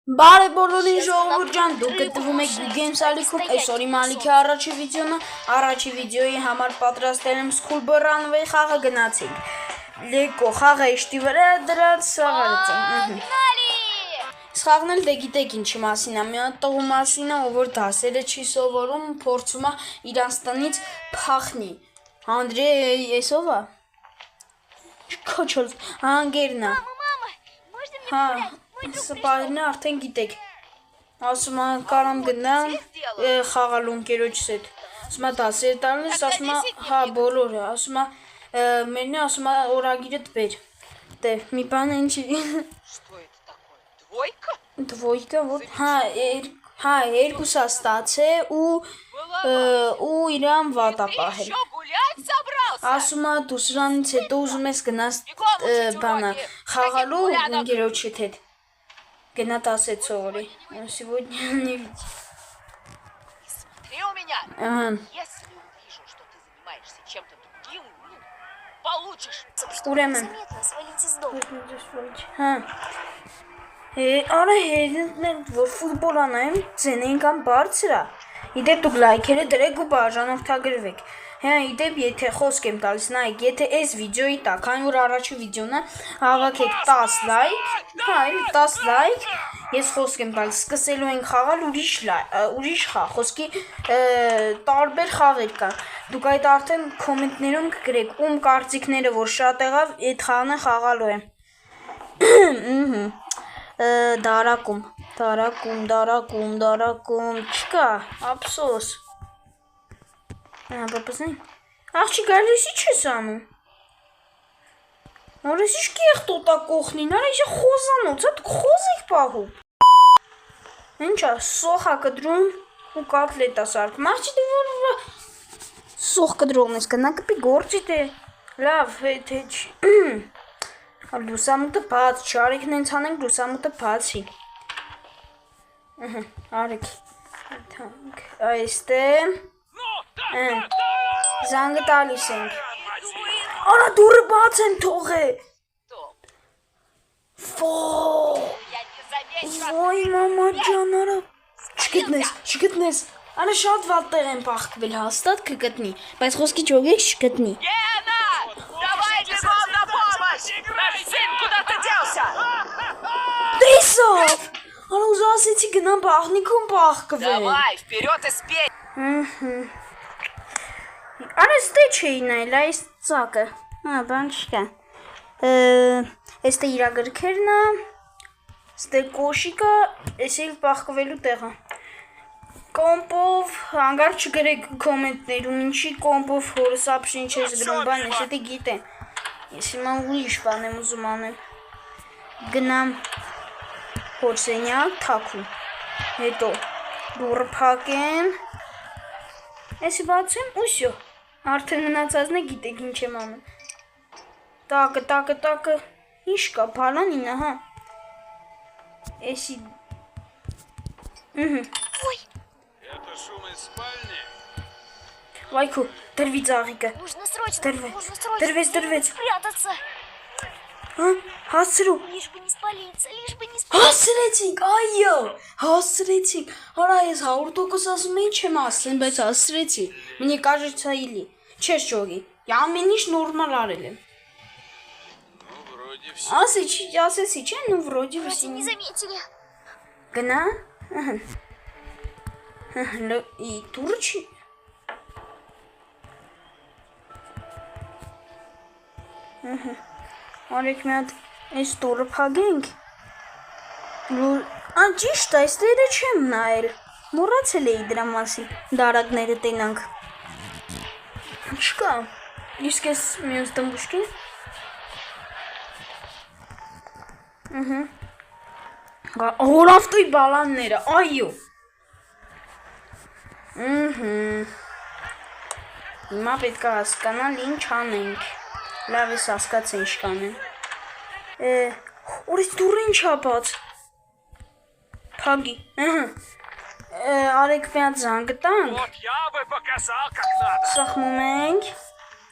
Բարի բոլորին ժողովուրդ ջան, դուք գտնվում եք Games ալիքում, այսօր իմ ալիքի առաջի վիդեոն է, առաջի վիդեոյի համար պատրաստել եմ Schoolboy Runaway խաղը գնացինք, Lego խաղը իշտի վրա դրած սաղարից եմ, Սխաղն էլ դե գիտեք ինչի մասին է, մի հատ տղու մասին է, ով որ դասերը չի սովորում, փորձում է իրանց տնից փախնի, Անդրեյ, ես ով է, չքոչոլ, հանգերն է, հա, Սպարինը արդեն գիտեք, ասում է կարամ գնամ խաղալ ունկերոջս հետ, ասում է դասեր տալիս, ասում է հա բոլորը, ասում է մերն է, ասում է օրագիրը տվեր, դե մի բան ինչի, Դվոյկա, հա երկուսա ստացե ու իրան վատ է պահել, ասում է դու սրանից հետո ուզում ես գնաս բանը խաղալու ունկերոջդ հետ, Гена тасет сори. Сегодня не видел. Смотри у меня. Если увижу, что ты занимаешься чем-то другим, получишь. Заметно, свалить из дома. Արա հերն որ ֆուտբոլ անայեմ, ծենեին կամ բարձր է, իդեպ դուք լայքերը դրեք ու բաժանորդագրվեք, հա իդեպ եթե խոսք եմ տալիս, նայեք, եթե այս վիդեոյի տակ, այն որ առաջի վիդեոն է, հավաքեք 10 լայք, հա 10 լայք, ես խոսք եմ տալիս, սկսելու ենք խաղալ ուրիշ խաղ, խոսքի տարբեր խաղեր կան, դուք այդ արդեն կոմենտներում կգրեք, ում կարծիքները որ շատ եղավ, այդ խաղն է խաղալու եմ, Դարակում, չկա, ապսոս, պապասնի, աղջի գալիս ինչ ես անում, նորես ինչ կեղ տոտա կողնին, արա իժը խոզանոց, դուք խոզ եք պահում, ինչա, սոխ է կդրում ու կատլետ է սարկում, աղջի դե որ սոխ կդրողն ես կնա կպի գործիտ է, լավ, հետ չի, Լուսամուտը բաց, չարիքն ենք հանենք լուսամուտը բացի, արեք, այստե, զանգը տալիս ենք, արա դուրը բաց են թող է, ոյ մամա ջան, արա, չգտնես, արա շատ վատ տեղ են պախկվել, հաստատ կգտնի, բայց խոսքի ճոգեք չգտնի, Наш сын куда-то делся! Տեսավ, արա ուզասեցի գնամ բաղնիքում պաղկվել, Давай, вперед и спей! Արա ստե չէի նայլ, այս ծակը, բան չկա, եստե իրա գրքերն է, ստե կոշիկը, ես էլ պաղկվելու տեղը, կոմպով, հանգար չգրեք կոմենտներում, ինչի կոմպով հորս ապշին չես գրում, բան ես էտի գիտե, Ես հիմա ուրիշ բան եմ ուզում անեմ, գնամ հորսենյակ թաքու, հետո դուրը փակեմ, եսի բացեմ ուսյո, արդեն մնացածն է գիտեք ինչ եմ անում, տակը, ինչ կա, բալանինը, հա, եսի, Это шум из спальни? Վայքու, դրվի ծաղիկը, Нужно срочно դրվեց, спрятаться. հասցրու, Лишь бы не спалиться. հասցրեցինք, այո, հասցրեցինք, արա ես 100% ասում ինչ եմ ասեմ, բայց հասցրեցի, мне кажется или, չես ճոգի, ամեն ինչ նորմալ արել եմ, Ну, вроде все. ասեցի չէ, ну вроде Вроде не заметили. Գնա, դուրը չի, Արեք մի հատ այս տորը փագենք, ճիշտ է, այս տերը չեմ նայել, մոռացել էի դրա մասին, դարակները տենանք, չկա, իսկ ես մյուս տմբուշկին, հորավտոյ բալանները, այո, հիմա պետք է հասկանալ ինչ անենք, լավ ես հասկաց է ինչ կանեմ, օրից դուրը ինչ ապաց, փագի, արեք մի հատ զանգը տանք, Вот я бы показал, как надо. սխմում ենք,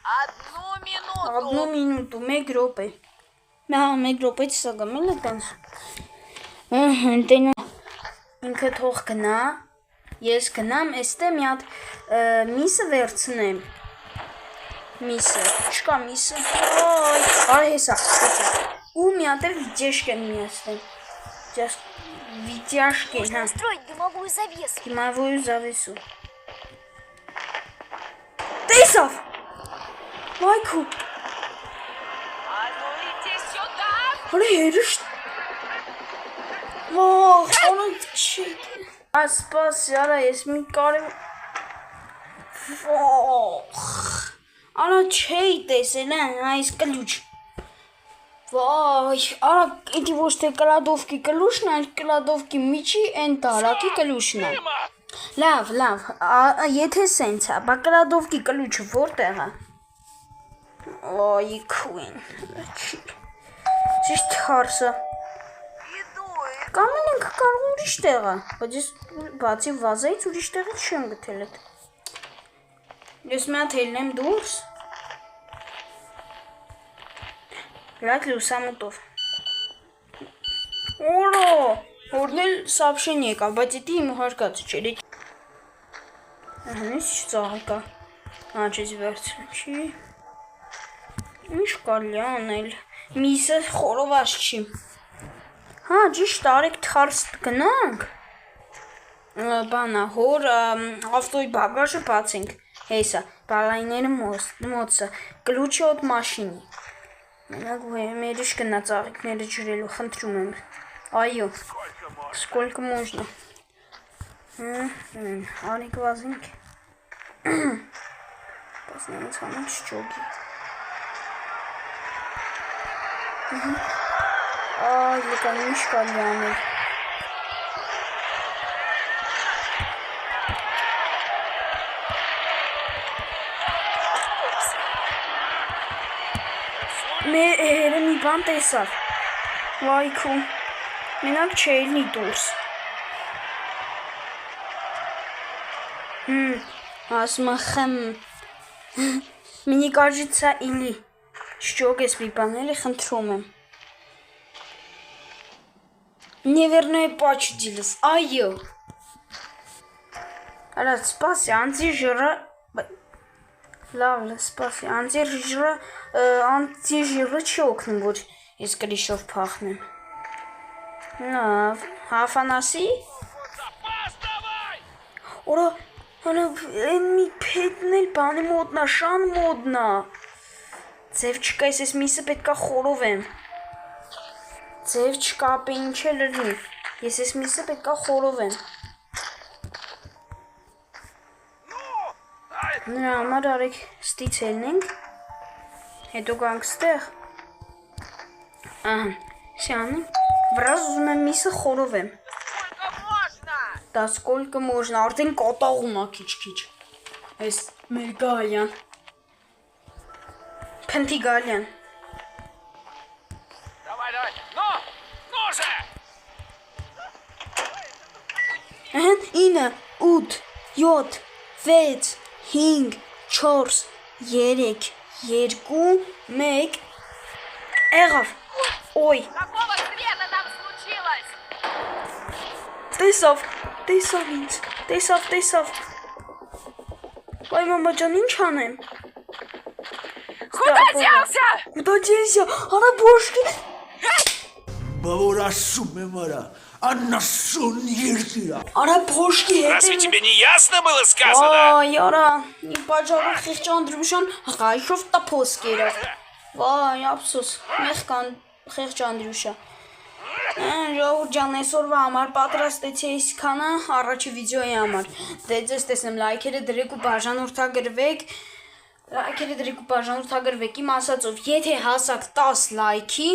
Одну минуту! 1 մինուտ ու 1 րոպե, մեկ րոպեից սա գամել է տանց, տենա, ինքը թող գնա, ես գնամ, էստե մի հատ միսը վերցնեմ, միսը, չկա միսը, ոյ, արի հեսա, ու մի հատ էլ վիդյաշկեն միացնեմ, վիդյաշկեն, հա, Устроить дымовую завесу. դիմավորու զավեսու, տեսավ, վայքու, А ну иди сюда! արի հերիշտ, Ող, անոց չի, ասպասի, արա, ես մի կարև, ող, արա չէի տեսել են, այս կլուչ, վայ, արա, էդի ոչ թե կլադովկի կլուչն, այլ կլադովկի միջի են տարակի կլուչն է, լավ, եթե սենց է, բա կլադովկի կլուչը որտեղ է, ոյ, քույն, ճիշտ հարսը, Կամ ենք կարող ուրիշ տեղը, բայց ես բացի վազայից ուրիշ տեղից չեմ գտել էդ։ Ես մի հատ ելնեմ դուրս։ Լաք լուսամուտով։ Օրո, օրնել սապշեն եկավ, բայց էդի իմ հարկած չեր։ Հնից չծաղի կա։ Աչեց վերցրեմ չի։ Ինչ կարելի անել, միսը խորոված չի։ Հա, ճիշտ արեք թարս գնանք, բանա, հոր ավտոյի բագաժը բացենք, հեսա, բալայները մոցը, կլուչը ոտ մաշինի, մենակ մերիշ գնա ծաղիքները ջրելու, խնդրում եմ, այո, սկոլկը մոժնա, արեք վազենք, բասնանց հանենք շճոգի, Ay, լկանիշ կարելի անել։ Մեր հերը մի բան տեսավ։ Վայքու, մենակ չելնի դուրս։ Ասմա խեմ, մինի կարջիցա իլի, շճոգ ես մի բաների խնդրում եմ։ Неверное почудились, այո։ Արա, սպասի, անձի ժրը, լավ, սպասի, անձի ժիրը չի օգնում, որ ես կրիշով պախնեմ։ Լավ, հաֆանասի։ Որա, են մի պետն էլ բանի մոդնա, շան մոդնա։ Ձև չկա, ես միսը պետքա խորով եմ։ Ձև չկա, ապե ինչ է լրնի, ես ես միսը պետքա խորով եմ։ Նրա համար արեք ստից ելնենք, հետո գանք ստեղ, սյանենք, վրազ ուզում եմ միսը խորով եմ։ Դա սկոլկը մոժնա, արդեն կոտաղում ա քիչ, ես մեր գալյան, պնտի գալյան։ Ահեն 9, 8, 7, 6, 5, 4, 3, 2, 1, եղավ, ոյ, Какого цвета там случилось? տեսավ ինձ, տեսավ, վայ մամաջան ինչ անեմ, Куда делся? կուտա ձելսյա, արա բոշկի, Բա որ ասում եմ արա, անասուն երկիրա։ արա բոշկի Разве հետ тебе не ясно было сказано? Այ, արա, իմ պաջարով խիղճ Անդրուշան հղայշով տապոսկ երավ, վայ, ապսոս, մեղկան խիղճ Անդրուշա, ժողուր ջան, այսօրվա համար պատրաստեցի այսքանը առաջի վիդեոյի համար, դե ձեզ տեսնեմ լայքերը դրեք ու բաժանորդագրվեք, իմ ասածով, եթե հասակ 10 լայքի